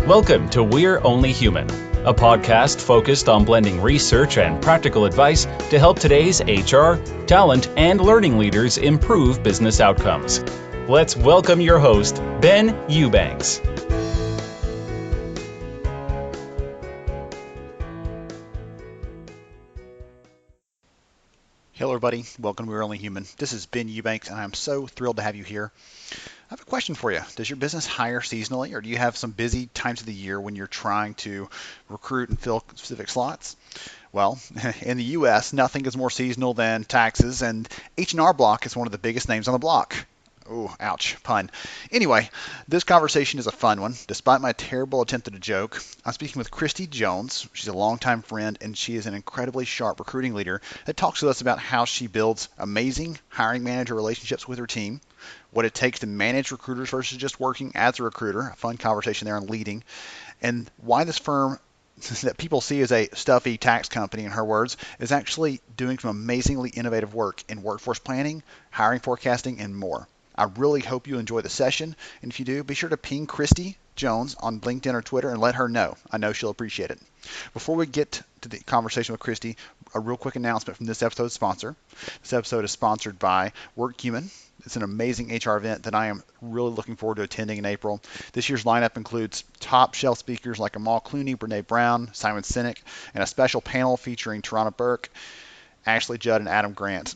Welcome to We're Only Human, a podcast focused on blending research and practical advice to help today's HR, talent, and learning leaders improve business outcomes. Let's welcome your host, Ben Eubanks. Hello everybody, welcome to We're Only Human. This is Ben Eubanks and I'm so thrilled to have you here. I have a question for you. Does your business hire seasonally, or do you have some busy times of the year when you're trying to recruit and fill specific slots? Well, in the US, nothing is more seasonal than taxes, and H&R Block is one of the biggest names on the block. Oh, ouch, pun. Anyway, this conversation is a fun one. Despite my terrible attempt at a joke, I'm speaking with Kristi Jones. She's a longtime friend, and she is an incredibly sharp recruiting leader that talks to us about how she builds amazing hiring manager relationships with her team, what it takes to manage recruiters versus just working as a recruiter, a fun conversation there on leading, and why this firm that people see as a stuffy tax company, in her words, is actually doing some amazingly innovative work in workforce planning, hiring forecasting, and more. I really hope you enjoy the session, and if you do, be sure to ping Kristi Jones on LinkedIn or Twitter and let her know. I know she'll appreciate it. Before we get to the conversation with Kristi, a real quick announcement from this episode's sponsor. This episode is sponsored by WorkHuman. It's an amazing HR event that I am really looking forward to attending in April. This year's lineup includes top shelf speakers like Amal Clooney, Brene Brown, Simon Sinek, and a special panel featuring Tarana Burke, Ashley Judd, and Adam Grant.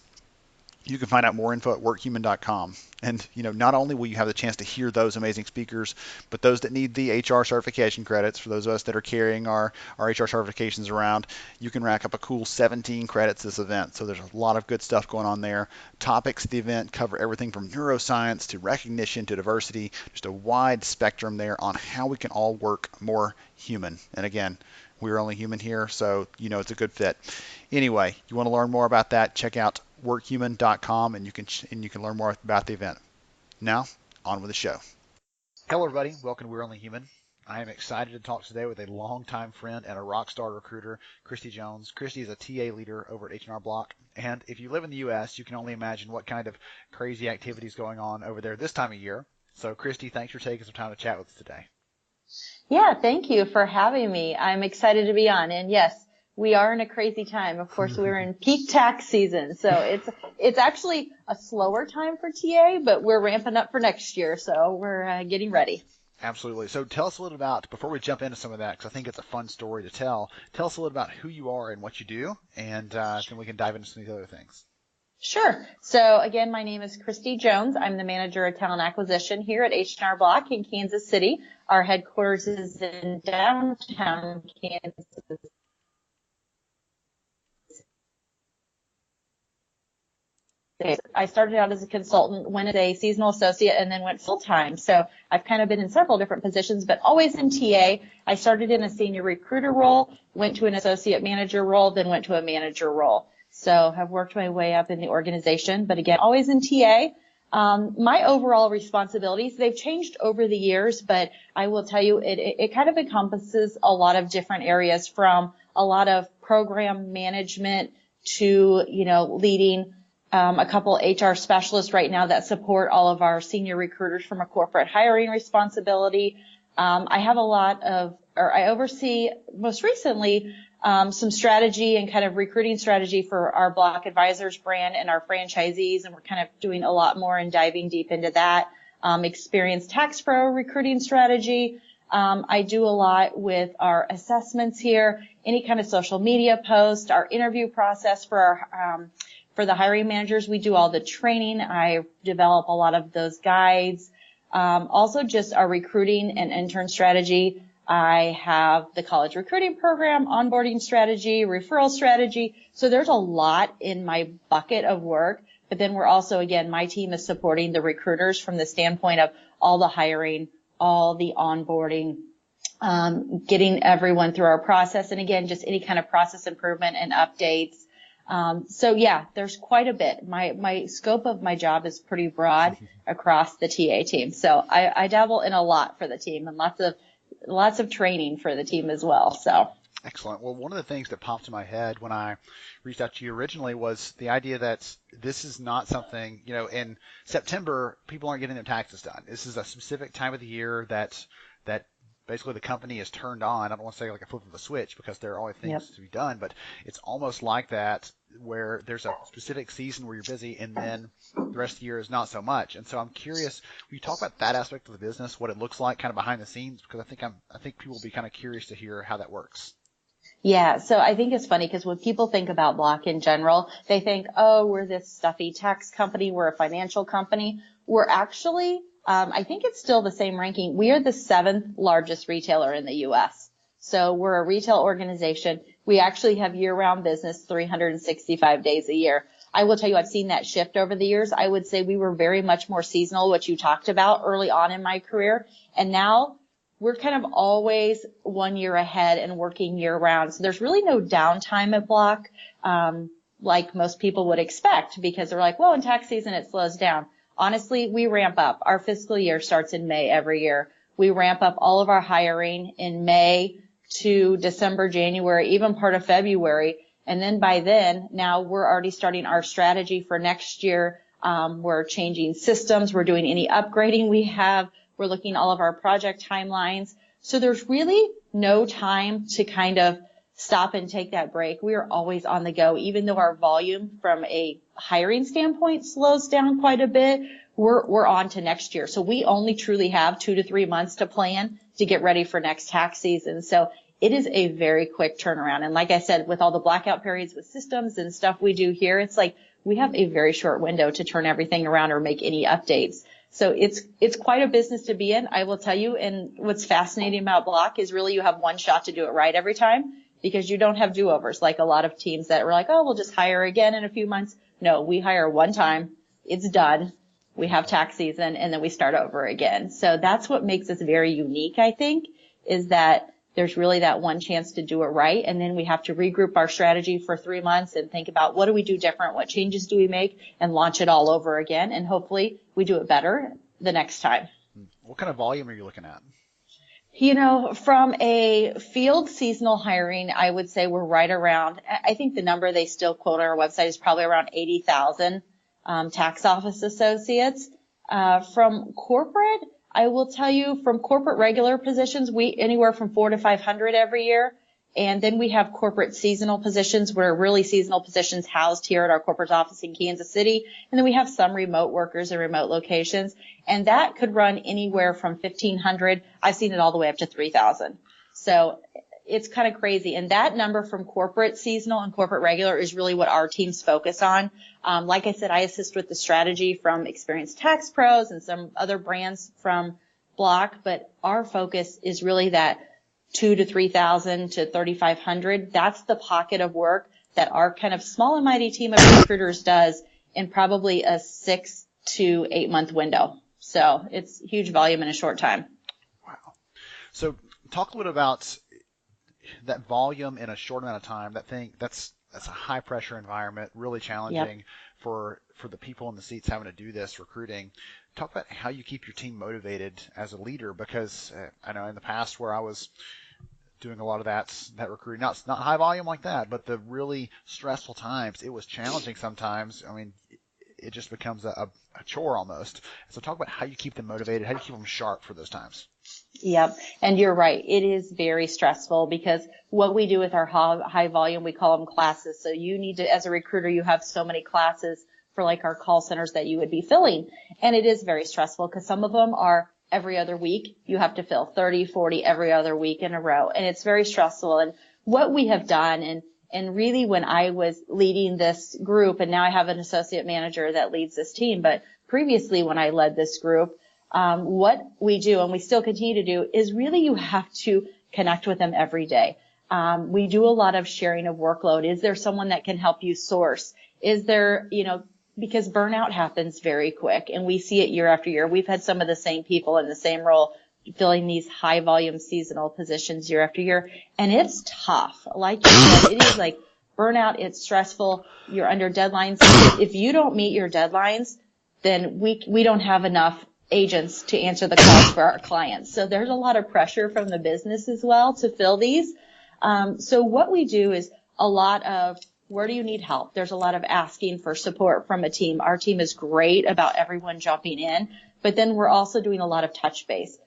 You can find out more info at workhuman.com. And, not only will you have the chance to hear those amazing speakers, but those that need the HR certification credits, for those of us that are carrying our HR certifications around, you can rack up a cool 17 credits this event. So there's a lot of good stuff going on there. Topics of the event cover everything from neuroscience to recognition to diversity, just a wide spectrum there on how we can all work more human. And again, we're only human here, so it's a good fit. Anyway, you want to learn more about that, check out workhuman.com and you can learn more about the event. Now, on with the show. Hello everybody, welcome to We're Only Human. I am excited to talk today with a longtime friend and a rock star recruiter, Kristi Jones. Kristi is a TA leader over at H&R Block, and if you live in the US, you can only imagine what kind of crazy activities going on over there this time of year. So Kristi, thanks for taking some time to chat with us today. Yeah, thank you for having me. I'm excited to be on. And yes, we are in a crazy time. Of course, we're in peak tax season. So it's actually a slower time for TA, but we're ramping up for next year. So we're getting ready. Absolutely. So tell us a little about, before we jump into some of that, because I think it's a fun story to tell us a little about who you are and what you do, and then we can dive into some of the other things. Sure. So again, my name is Kristi Jones. I'm the manager of talent acquisition here at H&R Block in Kansas City. Our headquarters is in downtown Kansas. I started out as a consultant, went as a seasonal associate, and then went full-time. So I've kind of been in several different positions, but always in TA. I started in a senior recruiter role, went to an associate manager role, then went to a manager role. So I've worked my way up in the organization, but again, always in TA. My overall responsibilities, they've changed over the years, but I will tell you it kind of encompasses a lot of different areas, from a lot of program management to, leading a couple HR specialists right now that support all of our senior recruiters from a corporate hiring responsibility. I oversee most recently some strategy and kind of recruiting strategy for our Block Advisors brand and our franchisees, and we're kind of doing a lot more and diving deep into that. Experienced tax pro recruiting strategy. I do a lot with our assessments here, any kind of social media post, our interview process for the hiring managers. We do all the training. I develop a lot of those guides. Also just our recruiting and intern strategy. I have the college recruiting program, onboarding strategy, referral strategy. So there's a lot in my bucket of work. But then we're also, again, my team is supporting the recruiters from the standpoint of all the hiring, all the onboarding, getting everyone through our process. And again, just any kind of process improvement and updates. So yeah, there's quite a bit. My scope of my job is pretty broad across the TA team. So I dabble in a lot for the team, and lots of training for the team as well. So excellent. Well, one of the things that popped in my head when I reached out to you originally was the idea that this is not something, in September, people aren't getting their taxes done. This is a specific time of the year that basically the company is turned on. I don't want to say like a flip of a switch because there are always things Yep. to be done, but it's almost like that where there's a specific season where you're busy and then the rest of the year is not so much. And so I'm curious, will you talk about that aspect of the business, what it looks like kind of behind the scenes? Because I think people will be kind of curious to hear how that works. Yeah, so I think it's funny because when people think about Block in general, they think, oh, we're this stuffy tax company, we're a financial company. We're actually, I think it's still the same ranking. We are the 7th largest retailer in the U.S. So we're a retail organization. We actually have year-round business 365 days a year. I will tell you, I've seen that shift over the years. I would say we were very much more seasonal, what you talked about early on in my career. And now we're kind of always 1 year ahead and working year round. So there's really no downtime at Block, like most people would expect, because they're like, well, in tax season, it slows down. Honestly, we ramp up. Our fiscal year starts in May every year. We ramp up all of our hiring in May to December, January, even part of February. And then by then, now we're already starting our strategy for next year. We're changing systems. We're doing any upgrading we have. We're looking at all of our project timelines. So there's really no time to kind of stop and take that break. We are always on the go. Even though our volume from a hiring standpoint slows down quite a bit, we're on to next year. So we only truly have 2 to 3 months to plan to get ready for next tax season. So it is a very quick turnaround. And like I said, with all the blackout periods with systems and stuff we do here, it's like we have a very short window to turn everything around or make any updates. So it's quite a business to be in, I will tell you. And what's fascinating about Block is really you have one shot to do it right every time, because you don't have do-overs like a lot of teams that were like, oh, we'll just hire again in a few months. No, we hire one time. It's done. We have tax season and then we start over again. So that's what makes us very unique, I think, is that there's really that one chance to do it right. And then we have to regroup our strategy for 3 months and think about what do we do different? What changes do we make, and launch it all over again? And hopefully we do it better the next time. What kind of volume are you looking at? You know, from a field seasonal hiring, I would say we're right around, I think the number they still quote on our website is probably around 80,000 tax office associates. From corporate, I will tell you, from corporate regular positions, we anywhere from 400 to 500 every year. And then we have corporate seasonal positions, where really seasonal positions housed here at our corporate office in Kansas City. And then we have some remote workers in remote locations. And that could run anywhere from 1,500. I've seen it all the way up to 3,000. So it's kind of crazy. And that number from corporate seasonal and corporate regular is really what our teams focus on. Like I said, I assist with the strategy from experienced tax pros and some other brands from Block, but our focus is really that 2,000 to 3,000 to 3,500. That's the pocket of work that our kind of small and mighty team of recruiters does in probably a 6 to 8 month window. So it's huge volume in a short time. Wow. So talk a little about that volume in a short amount of time. That's a high pressure environment, really challenging. Yep. for the people in the seats having to do this recruiting. Talk about how you keep your team motivated as a leader, because I know in the past where I was doing a lot of that recruiting, not high volume like that, but the really stressful times, it was challenging sometimes. I mean, it just becomes a chore almost. So talk about how you keep them motivated, how you keep them sharp for those times. Yep. And you're right. It is very stressful, because what we do with our high volume, we call them classes. So you need to, as a recruiter, you have so many classes for like our call centers that you would be filling. And it is very stressful, because some of them are every other week. You have to fill 30, 40 every other week in a row. And it's very stressful. And what we have done, and really when I was leading this group, and now I have an associate manager that leads this team, but previously when I led this group, what we do, and we still continue to do, is really you have to connect with them every day. We do a lot of sharing of workload. Is there someone that can help you source? Is there, because burnout happens very quick, and we see it year after year. We've had some of the same people in the same role filling these high volume seasonal positions year after year. And it's tough. Like you said, it is like burnout. It's stressful. You're under deadlines. If you don't meet your deadlines, then we don't have enough agents to answer the calls for our clients. So there's a lot of pressure from the business as well to fill these. So what we do is a lot of, where do you need help? There's a lot of asking for support from a team. Our team is great about everyone jumping in, but then we're also doing a lot of touch base.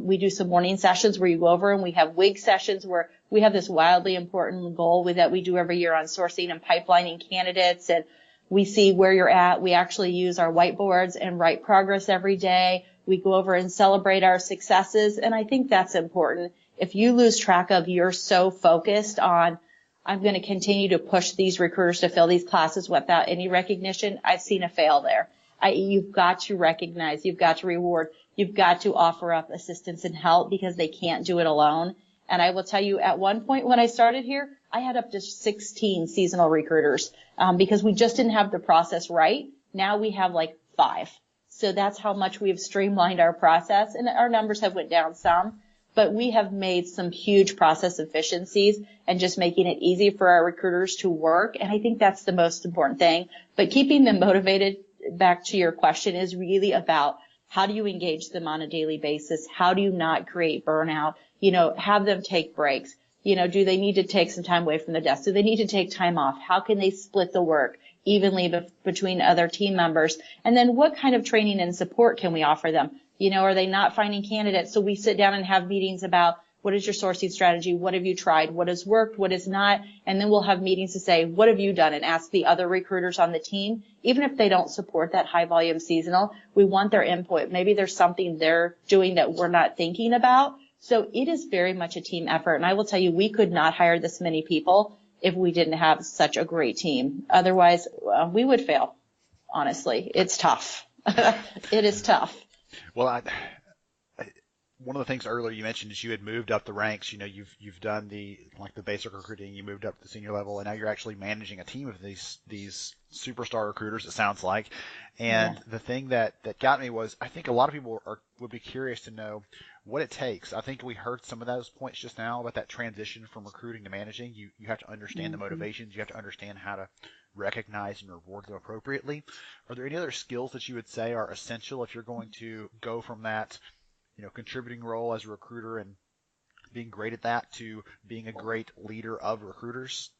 We do some morning sessions where you go over, and we have WIG sessions where we have this wildly important goal that we do every year on sourcing and pipelining candidates. And we see where you're at. We actually use our whiteboards and write progress every day. We go over and celebrate our successes. And I think that's important. If you lose track of, you're so focused on, I'm going to continue to push these recruiters to fill these classes without any recognition, I've seen a fail there. You've got to recognize, you've got to reward, you've got to offer up assistance and help because they can't do it alone. And I will tell you, at one point when I started here, I had up to 16 seasonal recruiters because we just didn't have the process right. Now we have like 5. So that's how much we've streamlined our process, and our numbers have went down some, but we have made some huge process efficiencies and just making it easy for our recruiters to work. And I think that's the most important thing. But keeping them motivated, back to your question, is really about how do you engage them on a daily basis? How do you not create burnout? Have them take breaks. Do they need to take some time away from the desk? Do they need to take time off? How can they split the work evenly between other team members? And then what kind of training and support can we offer them? Are they not finding candidates? So we sit down and have meetings about, what is your sourcing strategy? What have you tried? What has worked? What has not? And then we'll have meetings to say, what have you done? And ask the other recruiters on the team, even if they don't support that high volume seasonal, we want their input. Maybe there's something they're doing that we're not thinking about. So it is very much a team effort. And I will tell you, we could not hire this many people if we didn't have such a great team. Otherwise, we would fail. Honestly, it's tough. It is tough. Well, one of the things earlier you mentioned is you had moved up the ranks. You've done the basic recruiting, you moved up to the senior level, and now you're actually managing a team of these superstar recruiters, it sounds like. And The thing that got me was, I think a lot of people would be curious to know what it takes. I think we heard some of those points just now about that transition from recruiting to managing. You have to understand the motivations. You have to understand how to recognize and reward them appropriately. Are there any other skills that you would say are essential if you're going to go from that contributing role as a recruiter and being great at that to being a great leader of recruiters?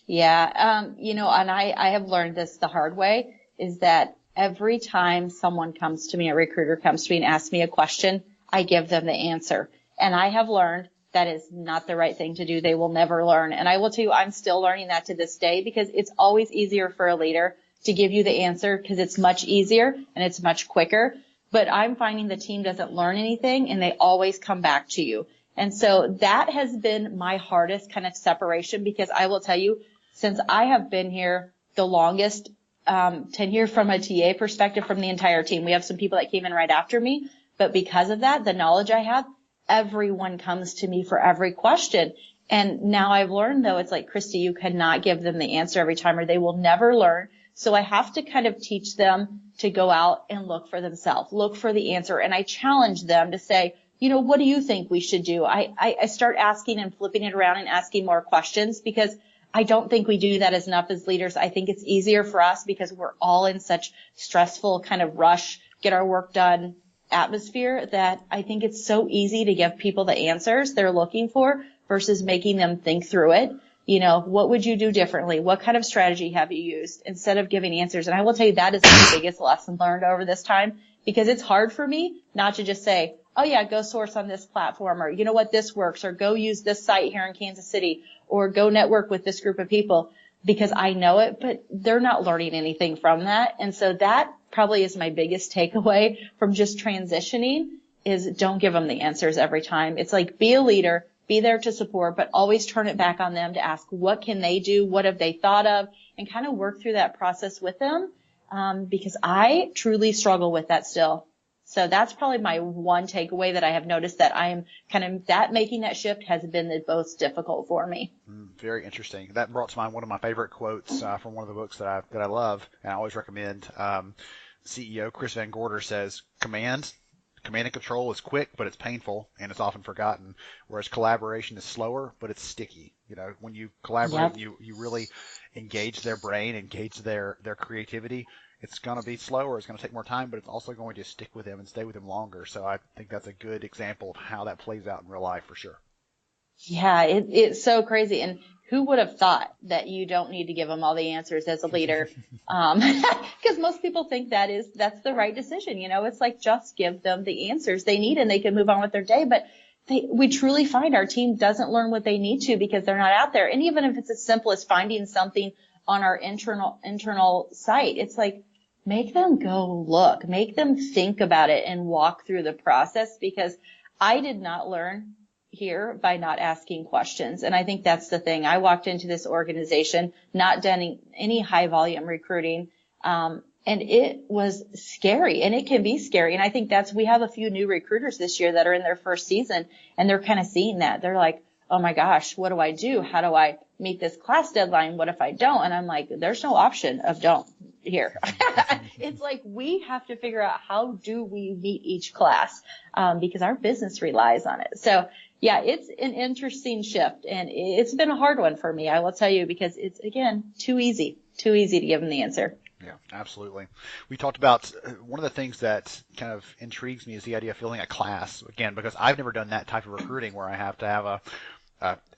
Yeah. And I have learned this the hard way, is that every time someone comes to me, a recruiter comes to me and asks me a question, I give them the answer. And I have learned that is not the right thing to do. They will never learn. And I will tell you, I'm still learning that to this day, because it's always easier for a leader to give you the answer because it's much easier and it's much quicker. But I'm finding the team doesn't learn anything and they always come back to you. And so that has been my hardest kind of separation, because I will tell you, since I have been here the longest, tenure from a TA perspective from the entire team, we have some people that came in right after me. But because of that, the knowledge I have, everyone comes to me for every question. And now I've learned, though, it's like, Kristi, you cannot give them the answer every time or they will never learn. So I have to kind of teach them to go out and look for themselves, look for the answer. And I challenge them to say, what do you think we should do? I start asking and flipping it around and asking more questions, because I don't think we do that as enough as leaders. I think it's easier for us because we're all in such stressful kind of rush, get our work done atmosphere, that I think it's so easy to give people the answers they're looking for versus making them think through it. What would you do differently? What kind of strategy have you used, instead of giving answers? And I will tell you, that is the biggest lesson learned over this time, because it's hard for me not to just say, oh yeah, go source on this platform, or you know what, this works, or go use this site here in Kansas City, or go network with this group of people, because I know it, but they're not learning anything from that. And so that probably is my biggest takeaway from just transitioning, is don't give them the answers every time. It's like, be a leader, be there to support, but always turn it back on them to ask, what can they do? What have they thought of? And kind of work through that process with them. Because I truly struggle with that still. So that's probably my one takeaway, that I have noticed that I am kind of, that making that shift has been the most difficult for me. Very interesting. That brought to mind one of my favorite quotes from one of the books that I love and I always recommend. CEO Chris Van Gorder says, Command and control is quick, but it's painful and it's often forgotten, whereas collaboration is slower, but it's sticky. When you collaborate, you really engage their brain, engage their creativity, it's going to be slower, it's going to take more time, but it's also going to stick with them and stay with them longer. So I think that's a good example of how that plays out in real life for sure. Yeah, it's so crazy. And who would have thought that you don't need to give them all the answers as a leader? Because most people think that's the right decision. It's like, just give them the answers they need and they can move on with their day. But we truly find our team doesn't learn what they need to because they're not out there. And even if it's as simple as finding something on our internal site, it's like, make them go look, make them think about it and walk through the process, because I did not learn here by not asking questions. And I think that's the thing. I walked into this organization not done any high volume recruiting. And it was scary, and it can be scary. And I think we have a few new recruiters this year that are in their first season, and they're kind of seeing that. They're like, oh my gosh, what do I do? How do I meet this class deadline? What if I don't? And I'm like, there's no option of don't here. It's like, we have to figure out, how do we meet each class? Because our business relies on it. So yeah, it's an interesting shift, and it's been a hard one for me, I will tell you, because it's, again, too easy to give them the answer. Yeah, absolutely. We talked about one of the things that kind of intrigues me is the idea of filling a class, again, because I've never done that type of recruiting where I have to have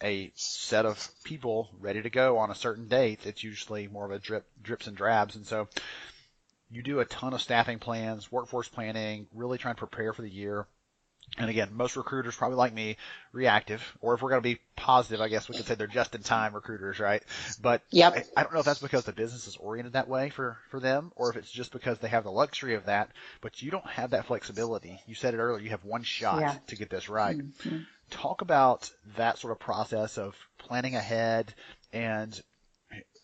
a set of people ready to go on a certain date. It's usually more of a drips and drabs. And so you do a ton of staffing plans, workforce planning, really trying to prepare for the year. And again, most recruiters, probably like me, reactive, or if we're going to be positive, I guess we could say they're just-in-time recruiters, right? But Yep. I don't know if that's because the business is oriented that way for them, or if it's just because they have the luxury of that, but you don't have that flexibility. You said it earlier, you have one shot to get this right. Mm-hmm. Talk about that sort of process of planning ahead, and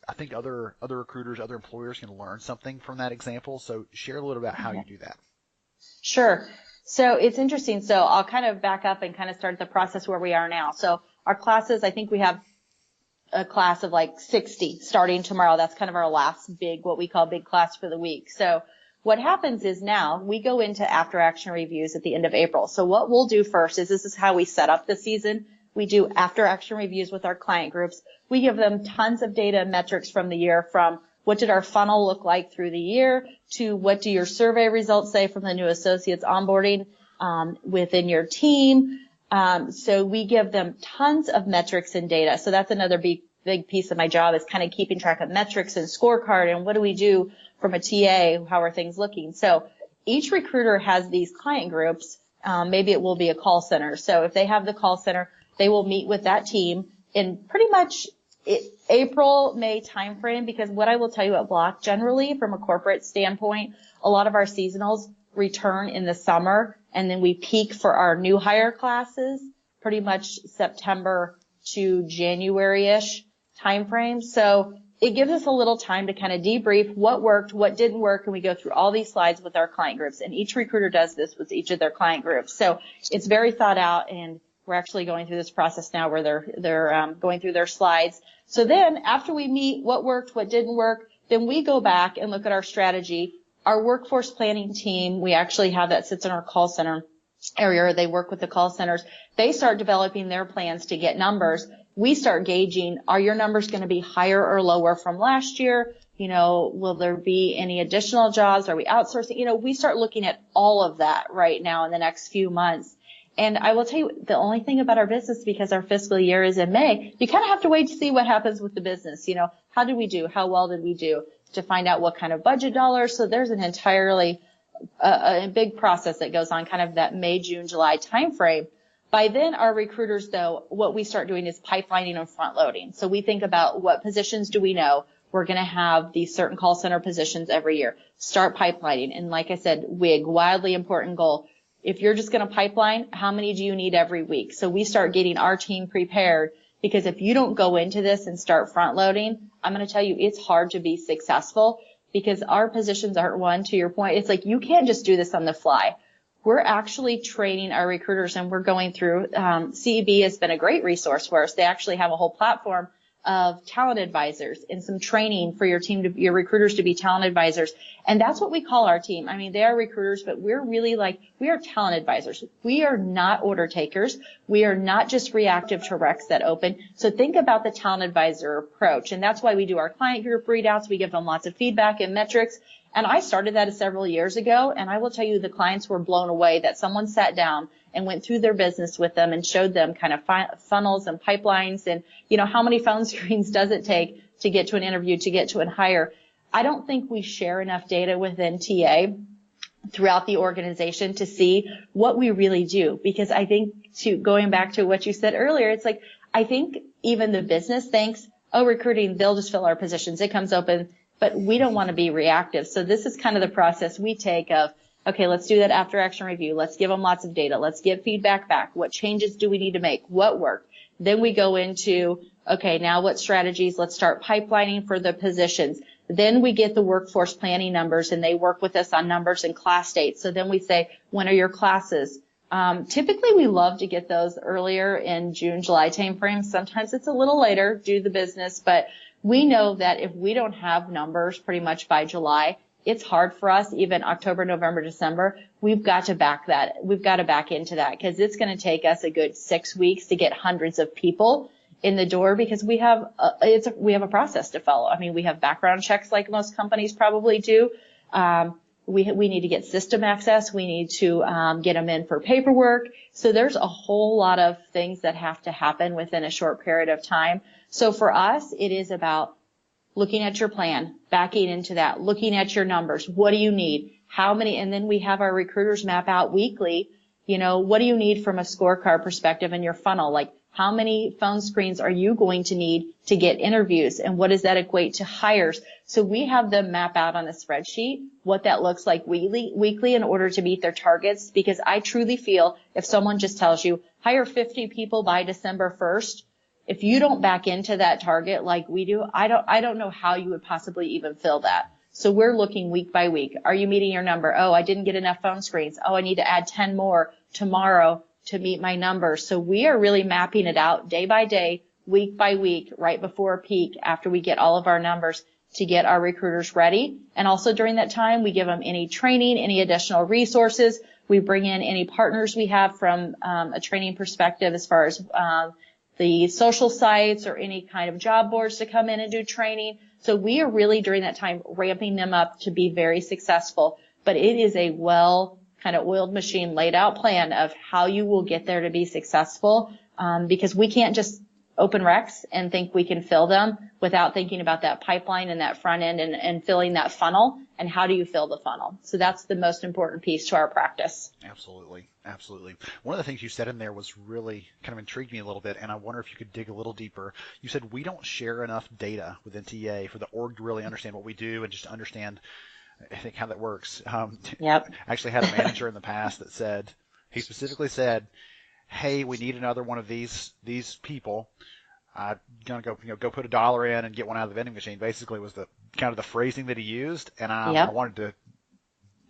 I think other recruiters, other employers can learn something from that example. So share a little about how you do that. Sure. So it's interesting. So I'll kind of back up and kind of start the process where we are now. So our classes, I think we have a class of like 60 starting tomorrow. That's kind of our last what we call big class for the week. So what happens is now we go into after action reviews at the end of April. So what we'll do first is, this is how we set up the season. We do after action reviews with our client groups. We give them tons of data and metrics from the year, from what did our funnel look like through the year, to what do your survey results say from the new associates onboarding within your team. So we give them tons of metrics and data. So that's another big piece of my job, is kind of keeping track of metrics and scorecard, and what do we do from a TA, how are things looking. So each recruiter has these client groups. Maybe it will be a call center. So if they have the call center, they will meet with that team in pretty much April, May timeframe, because what I will tell you at Block, generally from a corporate standpoint, a lot of our seasonals return in the summer, and then we peak for our new hire classes pretty much September to January-ish timeframe. So it gives us a little time to kind of debrief what worked, what didn't work, and we go through all these slides with our client groups, and each recruiter does this with each of their client groups. So it's very thought out, and we're actually going through this process now where they're going through their slides. So then after we meet what worked, what didn't work, then we go back and look at our strategy. Our workforce planning team, we actually have that sits in our call center area. They work with the call centers. They start developing their plans to get numbers. We start gauging, are your numbers going to be higher or lower from last year? Will there be any additional jobs? Are we outsourcing? We start looking at all of that right now in the next few months. And I will tell you, the only thing about our business, because our fiscal year is in May, you kind of have to wait to see what happens with the business. How did we do? How well did we do? To find out what kind of budget dollars. So there's an entirely a big process that goes on kind of that May, June, July timeframe. By then, our recruiters, though, what we start doing is pipelining and front loading. So we think about, what positions do we know we're going to have these certain call center positions every year. Start pipelining. And like I said, WIG, wildly important goal. If you're just going to pipeline, how many do you need every week? So we start getting our team prepared, because if you don't go into this and start front loading, I'm going to tell you, it's hard to be successful, because our positions aren't one, to your point. It's like, you can't just do this on the fly. We're actually training our recruiters, and we're going through, CEB has been a great resource for us. They actually have a whole platform of talent advisors and some training for your team, your recruiters to be talent advisors. And that's what we call our team. I mean, they are recruiters, but we're really we are talent advisors. We are not order takers. We are not just reactive to recs that open. So think about the talent advisor approach. And that's why we do our client group readouts. We give them lots of feedback and metrics. And I started that several years ago. And I will tell you, the clients were blown away that someone sat down and went through their business with them and showed them kind of funnels and pipelines and, how many phone screens does it take to get to an interview, to get to a hire. I don't think we share enough data within TA throughout the organization to see what we really do. Because I think, going back to what you said earlier, it's like, I think even the business thinks, oh, recruiting, they'll just fill our positions. It comes open, but we don't want to be reactive. So this is kind of the process we take of, okay, let's do that after action review. Let's give them lots of data. Let's get feedback back. What changes do we need to make? What worked? Then we go into, okay, now what strategies? Let's start pipelining for the positions. Then we get the workforce planning numbers, and they work with us on numbers and class dates. So then we say, when are your classes? Typically we love to get those earlier in June, July timeframe. Sometimes it's a little later due to the business, but we know that if we don't have numbers pretty much by July, it's hard for us, even October, November, December. We've got to back that. We've got to back into that, because it's going to take us a good 6 weeks to get hundreds of people in the door, because we have a process to follow. I mean, we have background checks like most companies probably do. We need to get system access. We need to get them in for paperwork. So there's a whole lot of things that have to happen within a short period of time. So for us, it is about looking at your plan, backing into that, looking at your numbers. What do you need? How many? And then we have our recruiters map out weekly, what do you need from a scorecard perspective in your funnel? Like, how many phone screens are you going to need to get interviews? And what does that equate to hires? So we have them map out on a spreadsheet what that looks like weekly in order to meet their targets. Because I truly feel if someone just tells you, hire 50 people by December 1st, if you don't back into that target like we do, I don't know how you would possibly even fill that. So we're looking week by week. Are you meeting your number? Oh, I didn't get enough phone screens. Oh, I need to add 10 more tomorrow to meet my numbers. So we are really mapping it out day by day, week by week, right before peak, after we get all of our numbers, to get our recruiters ready. And also during that time, we give them any training, any additional resources. We bring in any partners we have from a training perspective, as far as the social sites or any kind of job boards to come in and do training. So we are really during that time ramping them up to be very successful. But it is a kind of oiled machine, laid out plan of how you will get there to be successful, because we can't just open recs and think we can fill them without thinking about that pipeline and that front end and filling that funnel, and how do you fill the funnel. So that's the most important piece to our practice. Absolutely. One of the things you said in there was really kind of intrigued me a little bit, and I wonder if you could dig a little deeper. You said we don't share enough data within TA for the org to really understand what we do and just understand, I think, how that works. Yep. I actually had a manager in the past that he specifically said, hey, we need another one of these people. I'm gonna go put $1 in and get one out of the vending machine. Basically, was the kind of the phrasing that he used, and I wanted to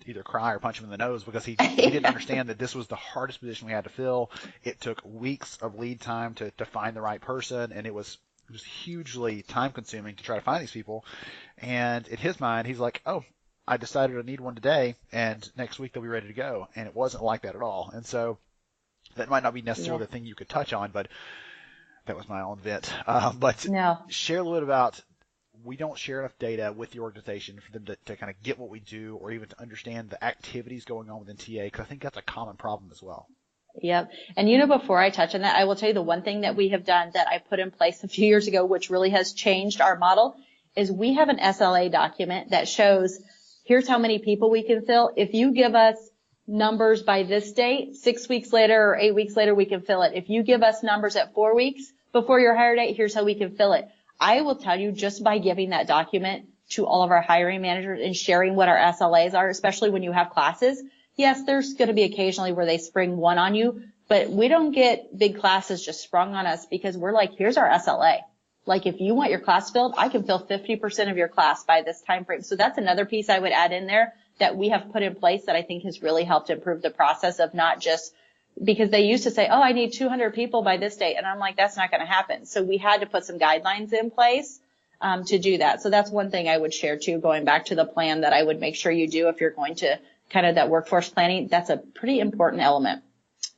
either cry or punch him in the nose, because he didn't understand that this was the hardest position we had to fill. It took weeks of lead time to find the right person, and it was hugely time consuming to try to find these people. And in his mind, he's like, oh, I decided I need one today, and next week they'll be ready to go. And it wasn't like that at all. And so that might not be necessarily the thing you could touch on, but that was my own vent. Share a little bit about, we don't share enough data with the organization for them to kind of get what we do, or even to understand the activities going on within TA, because I think that's a common problem as well. Yep. And before I touch on that, I will tell you the one thing that we have done that I put in place a few years ago, which really has changed our model, is we have an SLA document that shows, here's how many people we can fill. If you give us numbers by this date, 6 weeks later or 8 weeks later, we can fill it. If you give us numbers at 4 weeks before your hire date, here's how we can fill it. I will tell you, just by giving that document to all of our hiring managers and sharing what our SLAs are, especially when you have classes. Yes, there's going to be occasionally where they spring one on you, but we don't get big classes just sprung on us, because we're like, here's our SLA. Like, if you want your class filled, I can fill 50% of your class by this time frame. So that's another piece I would add in there that we have put in place that I think has really helped improve the process of not just, because they used to say, oh, I need 200 people by this date. And I'm like, that's not going to happen. So we had to put some guidelines in place to do that. So that's one thing I would share too, going back to the plan that I would make sure you do if you're going to kind of that workforce planning. That's a pretty important element.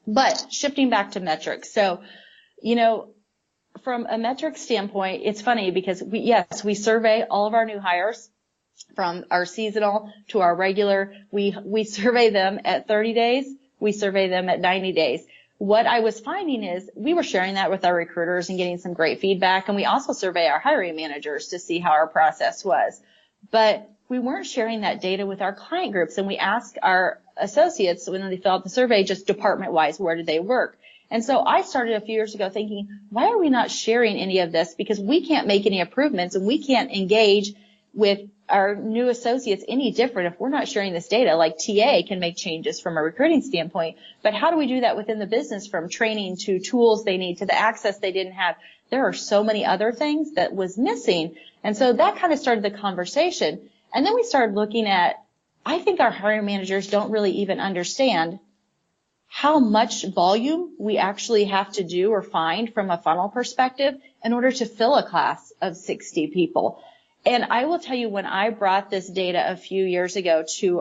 But shifting back to metrics. So, from a metric standpoint, it's funny because we survey all of our new hires, from our seasonal to our regular. We survey them at 30 days, we survey them at 90 days. What I was finding is we were sharing that with our recruiters and getting some great feedback. And we also survey our hiring managers to see how our process was. But we weren't sharing that data with our client groups. And we asked our associates when they fill out the survey, just department wise, where did they work? And so I started a few years ago thinking, why are we not sharing any of this? Because we can't make any improvements and we can't engage with our new associates any different if we're not sharing this data. Like TA can make changes from a recruiting standpoint, but how do we do that within the business, from training to tools they need to the access they didn't have? There are so many other things that was missing. And so that kind of started the conversation. And then we started looking at, I think our hiring managers don't really even understand how much volume we actually have to do or find from a funnel perspective in order to fill a class of 60 people. And I will tell you, when I brought this data a few years ago to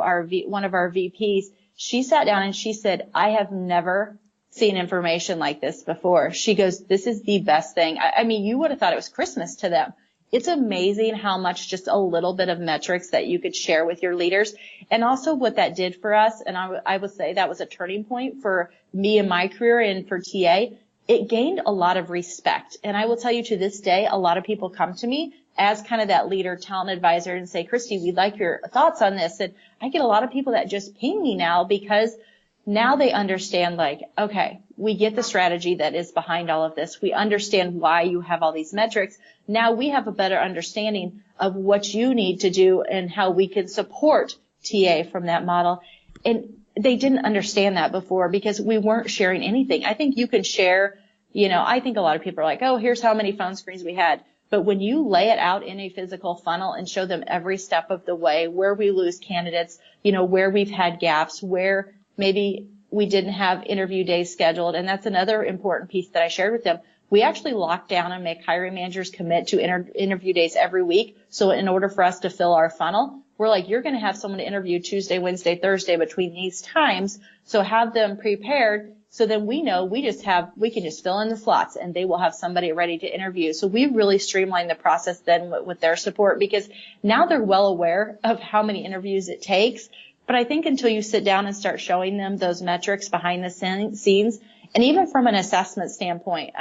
one of our VPs, she sat down and she said, I have never seen information like this before. She goes, this is the best thing. I mean, you would have thought it was Christmas to them. It's amazing how much just a little bit of metrics that you could share with your leaders. And also what that did for us, and I would say that was a turning point for me in my career and for TA, it gained a lot of respect. And I will tell you, to this day, a lot of people come to me as kind of that leader, talent advisor, and say, Kristi, we'd like your thoughts on this. And I get a lot of people that just ping me now because now they understand, like, okay, we get the strategy that is behind all of this. We understand why you have all these metrics. Now we have a better understanding of what you need to do and how we can support TA from that model. And they didn't understand that before because we weren't sharing anything. I think you can share, I think a lot of people are like, oh, here's how many phone screens we had. But when you lay it out in a physical funnel and show them every step of the way, where we lose candidates, where we've had gaps, where maybe we didn't have interview days scheduled. And that's another important piece that I shared with them. We actually lock down and make hiring managers commit to interview days every week. So in order for us to fill our funnel, we're like, you're going to have someone to interview Tuesday, Wednesday, Thursday between these times. So have them prepared. So then we know we can just fill in the slots and they will have somebody ready to interview. So we really streamlined the process then with their support, because now they're well aware of how many interviews it takes. But I think until you sit down and start showing them those metrics behind the scenes, and even from an assessment standpoint,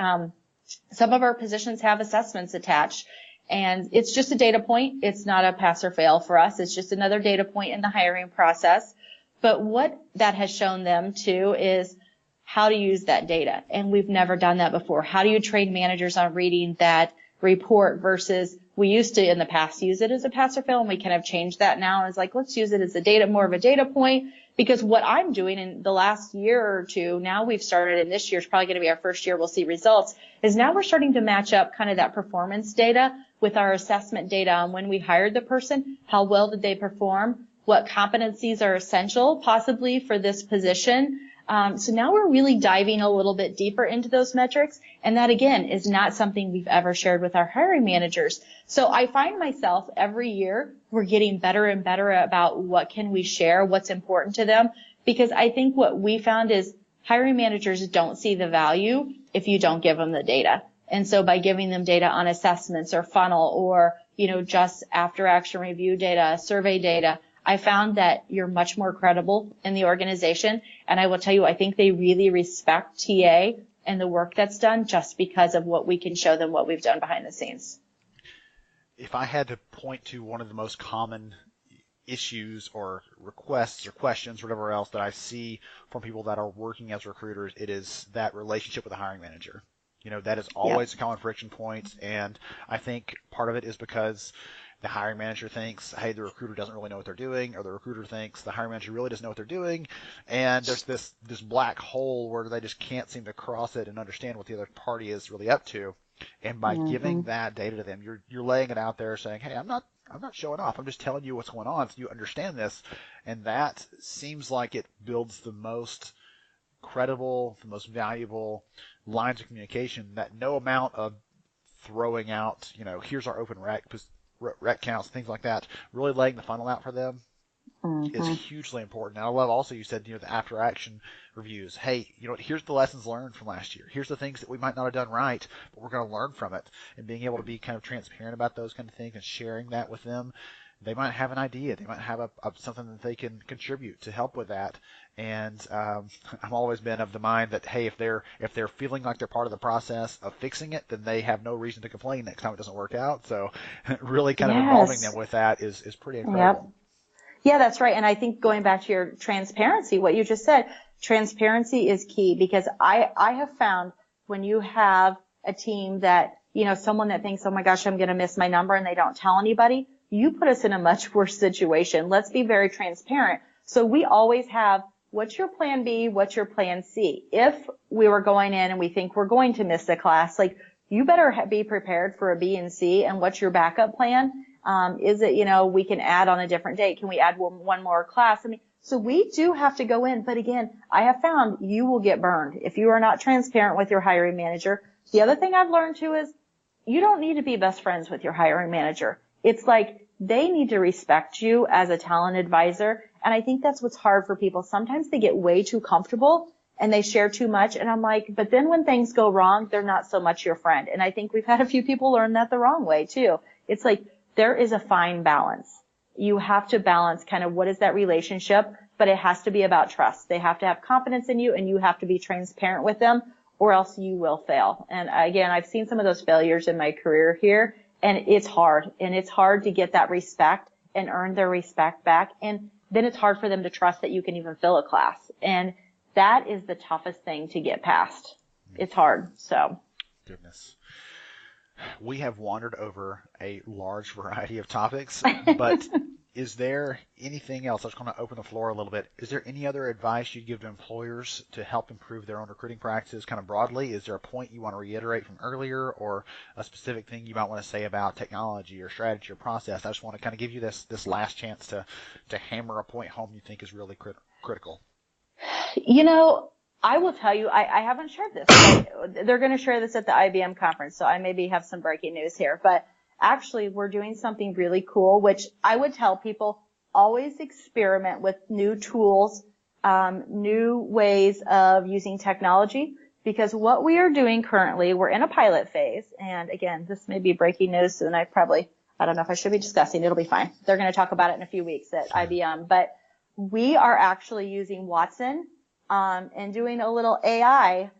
some of our positions have assessments attached, and it's just a data point. It's not a pass or fail for us. It's just another data point in the hiring process. But what that has shown them too is how to use that data. And we've never done that before. How do you train managers on reading that report versus we used to in the past use it as a pass or fail, and we kind of changed that now. It's like, let's use it as more of a data point, because what I'm doing in the last year or two, now we've started, and this year's probably going to be our first year we'll see results, is now we're starting to match up kind of that performance data with our assessment data on when we hired the person, how well did they perform, what competencies are essential possibly for this position. So now we're really diving a little bit deeper into those metrics. And that, again, is not something we've ever shared with our hiring managers. So I find myself every year we're getting better and better about what can we share, what's important to them. Because I think what we found is hiring managers don't see the value if you don't give them the data. And so by giving them data on assessments or funnel or, just after action review data, survey data, I found that you're much more credible in the organization. And I will tell you, I think they really respect TA and the work that's done just because of what we can show them, what we've done behind the scenes. If I had to point to one of the most common issues or requests or questions, or whatever else that I see from people that are working as recruiters, it is that relationship with the hiring manager. That is always a common friction point. And I think part of it is because the hiring manager thinks, hey, the recruiter doesn't really know what they're doing, or the recruiter thinks the hiring manager really doesn't know what they're doing, and there's this black hole where they just can't seem to cross it and understand what the other party is really up to. And by giving that data to them, you're laying it out there saying, hey, I'm not showing off. I'm just telling you what's going on so you understand this. And that seems like it builds the most credible, the most valuable lines of communication, that no amount of throwing out, here's our open rec counts, things like that, really laying the funnel out for them is hugely important. And I love also you said, the after action reviews. Hey, here's the lessons learned from last year. Here's the things that we might not have done right, but we're going to learn from it. And being able to be kind of transparent about those kind of things and sharing that with them. They might have an idea. They might have something that they can contribute to help with that. And I've always been of the mind that, hey, if they're feeling like they're part of the process of fixing it, then they have no reason to complain next time it doesn't work out. So really kind of involving them Yes. with that is pretty Yep. incredible. Yeah, that's right. And I think going back to your transparency, what you just said, transparency is key, because I have found when you have a team that, someone that thinks, oh my gosh, I'm going to miss my number, and they don't tell anybody, you put us in a much worse situation. Let's be very transparent. So we always have, what's your plan B? What's your plan C? If we were going in and we think we're going to miss a class, like, you better be prepared for a B and C. And what's your backup plan? Is it, we can add on a different date? Can we add one more class? I mean, so we do have to go in. But again, I have found you will get burned if you are not transparent with your hiring manager. The other thing I've learned too is you don't need to be best friends with your hiring manager. It's like they need to respect you as a talent advisor. And I think that's what's hard for people. Sometimes they get way too comfortable and they share too much. And I'm like, but then when things go wrong, they're not so much your friend. And I think we've had a few people learn that the wrong way too. It's like, there is a fine balance. You have to balance kind of what is that relationship, but it has to be about trust. They have to have confidence in you, and you have to be transparent with them, or else you will fail. And again, I've seen some of those failures in my career here, and it's hard. And it's hard to get that respect and earn their respect back. And then it's hard for them to trust that you can even fill a class. And that is the toughest thing to get past. It's hard. So. Goodness. We have wandered over a large variety of topics, but is there anything else? I was going to open the floor a little bit. Is there any other advice you'd give to employers to help improve their own recruiting practices kind of broadly? Is there a point you want to reiterate from earlier, or a specific thing you might want to say about technology or strategy or process? I just want to kind of give you this last chance to hammer a point home you think is really critical. I will tell you, I haven't shared this. But they're going to share this at the IBM conference, so I maybe have some breaking news here. But actually, we're doing something really cool, which I would tell people, always experiment with new tools, new ways of using technology, because what we are doing currently, we're in a pilot phase. And again, this may be breaking news, and I don't know if I should be discussing. It'll be fine. They're going to talk about it in a few weeks at IBM. But we are actually using Watson and doing a little AI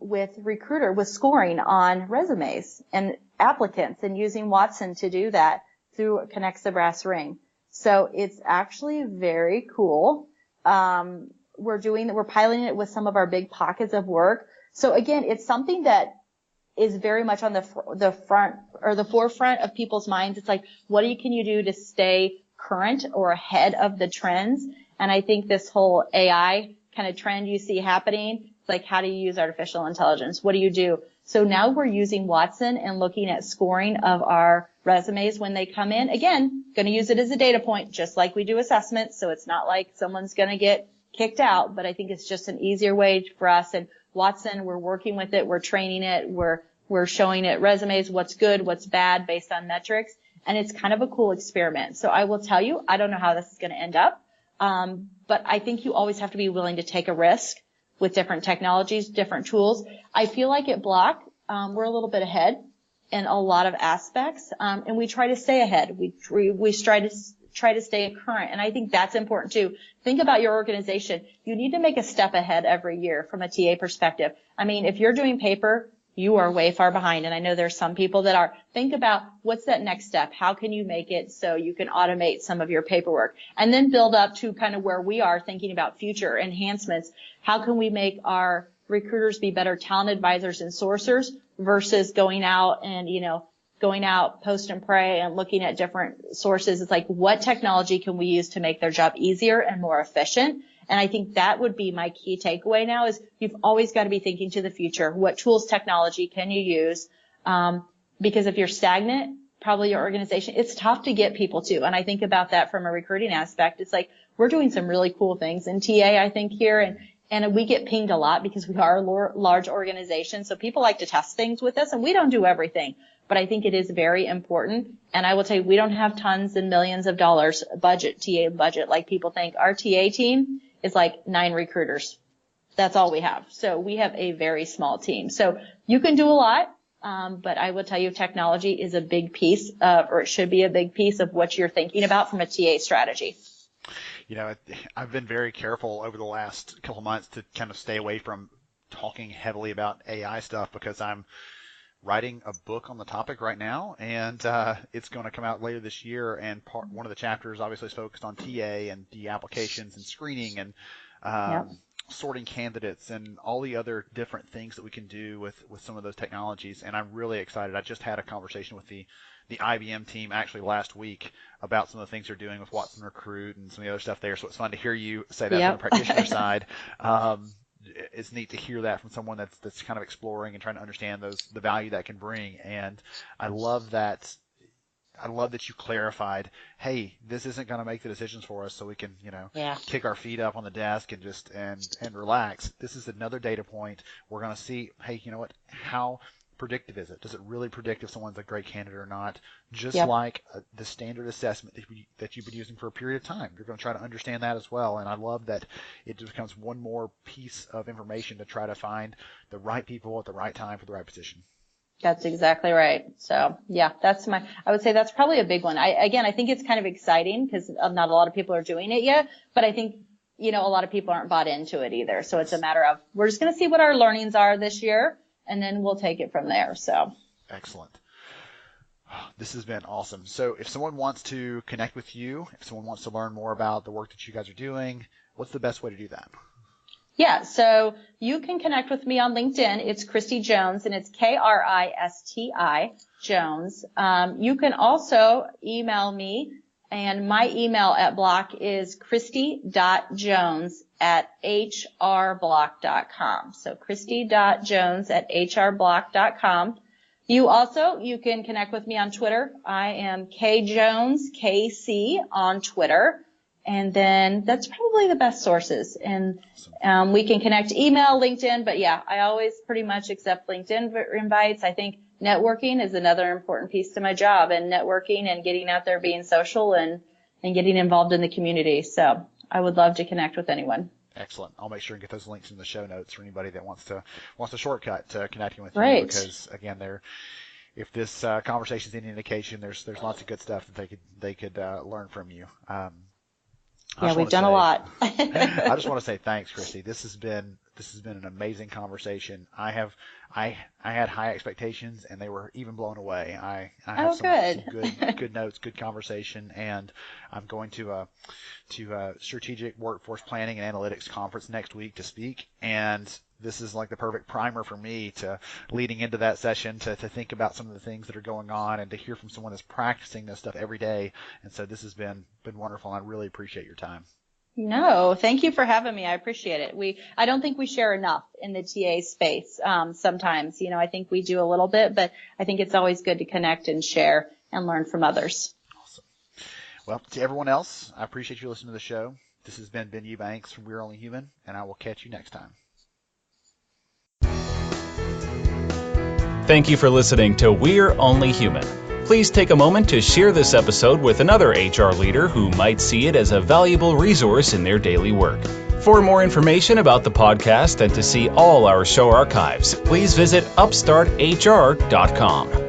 with Recruiter, with scoring on resumes and applicants, and using Watson to do that through Connects the Brass Ring. So it's actually very cool. We're piloting it with some of our big pockets of work. So again, it's something that is very much on the front or the forefront of people's minds. It's like, what can you do to stay current or ahead of the trends? And I think this whole AI kind of trend you see happening, it's like, how do you use artificial intelligence? What do you do? So now we're using Watson and looking at scoring of our resumes when they come in. Again, going to use it as a data point, just like we do assessments. So it's not like someone's going to get kicked out, but I think it's just an easier way for us. And Watson, we're working with it. We're training it. We're showing it resumes, what's good, what's bad based on metrics. And it's kind of a cool experiment. So I will tell you, I don't know how this is going to end up. But I think you always have to be willing to take a risk with different technologies, different tools. I feel like at Block, we're a little bit ahead in a lot of aspects. And we try to stay ahead. We try to stay current. And I think that's important too. Think about your organization. You need to make a step ahead every year from a TA perspective. I mean, if you're doing paper, you are way far behind. And I know there's some people that are. Think about what's that next step? How can you make it so you can automate some of your paperwork? And then build up to kind of where we are thinking about future enhancements. How can we make our recruiters be better talent advisors and sourcers versus going out post and pray and looking at different sources? It's like, what technology can we use to make their job easier and more efficient? And I think that would be my key takeaway now is you've always got to be thinking to the future. What tools, technology can you use? Because if you're stagnant, probably your organization, it's tough to get people to. And I think about that from a recruiting aspect. It's like, we're doing some really cool things in TA, I think, here. And we get pinged a lot because we are a large organization. So people like to test things with us, and we don't do everything. But I think it is very important. And I will tell you, we don't have tons and millions of dollars TA budget like people think. Our TA team is like 9 recruiters. That's all we have. So we have a very small team. So you can do a lot. But I will tell you, technology is a big piece or it should be a big piece of what you're thinking about from a TA strategy. I've been very careful over the last couple of months to kind of stay away from talking heavily about AI stuff because I'm writing a book on the topic right now, and it's going to come out later this year. And one of the chapters obviously is focused on TA and the applications and screening and sorting candidates and all the other different things that we can do with some of those technologies. And I'm really excited. I just had a conversation with the IBM team actually last week about some of the things they're doing with Watson Recruit and some of the other stuff there. So it's fun to hear you say that from the practitioner side. It's neat to hear that from someone that's kind of exploring and trying to understand the value that can bring. And I love that you clarified, hey, this isn't going to make the decisions for us so we can, kick our feet up on the desk and just and relax. This is another data point. We're going to see, hey, you know what, how predictive is it? Does it really predict if someone's a great candidate or not? Just like the standard assessment that you've been using for a period of time. You're going to try to understand that as well. And I love that it just becomes one more piece of information to try to find the right people at the right time for the right position. That's exactly right. So yeah, I would say that's probably a big one. I think it's kind of exciting because not a lot of people are doing it yet, but I think, a lot of people aren't bought into it either. So it's a matter of, we're just going to see what our learnings are this year, and then we'll take it from there. So excellent. This has been awesome. So if someone wants to connect with you, if someone wants to learn more about the work that you guys are doing, what's the best way to do that? Yeah, so you can connect with me on LinkedIn. It's Kristi Jones, and it's Kristi Jones. You can also email me, and my email at Block is kristi.jones@hrblock.com. So kristi.jones@hrblock.com. You can connect with me on Twitter. I am KJonesKC on Twitter. And then that's probably the best sources. And we can connect email, LinkedIn, but yeah, I always pretty much accept LinkedIn invites. I think networking is another important piece to my job, and networking and getting out there, being social and getting involved in the community. So I would love to connect with anyone. Excellent. I'll make sure and get those links in the show notes for anybody that wants a shortcut to connecting with you, because again, if this conversation is any indication, there's lots of good stuff that they could learn from you. We've done a lot. I just want to say thanks, Kristi. This has been an amazing conversation. I had high expectations, and they were even blown away. I have some good notes, good conversation, and I'm going to a strategic workforce planning and analytics conference next week to speak, and this is like the perfect primer for me to leading into that session to think about some of the things that are going on and to hear from someone that's practicing this stuff every day. And so this has been wonderful, and I really appreciate your time. No, thank you for having me. I appreciate it. I don't think we share enough in the TA space. Sometimes, I think we do a little bit, but I think it's always good to connect and share and learn from others. Awesome. Well, to everyone else, I appreciate you listening to the show. This has been Ben Eubanks from We're Only Human, and I will catch you next time. Thank you for listening to We're Only Human. Please take a moment to share this episode with another HR leader who might see it as a valuable resource in their daily work. For more information about the podcast and to see all our show archives, please visit upstarthr.com.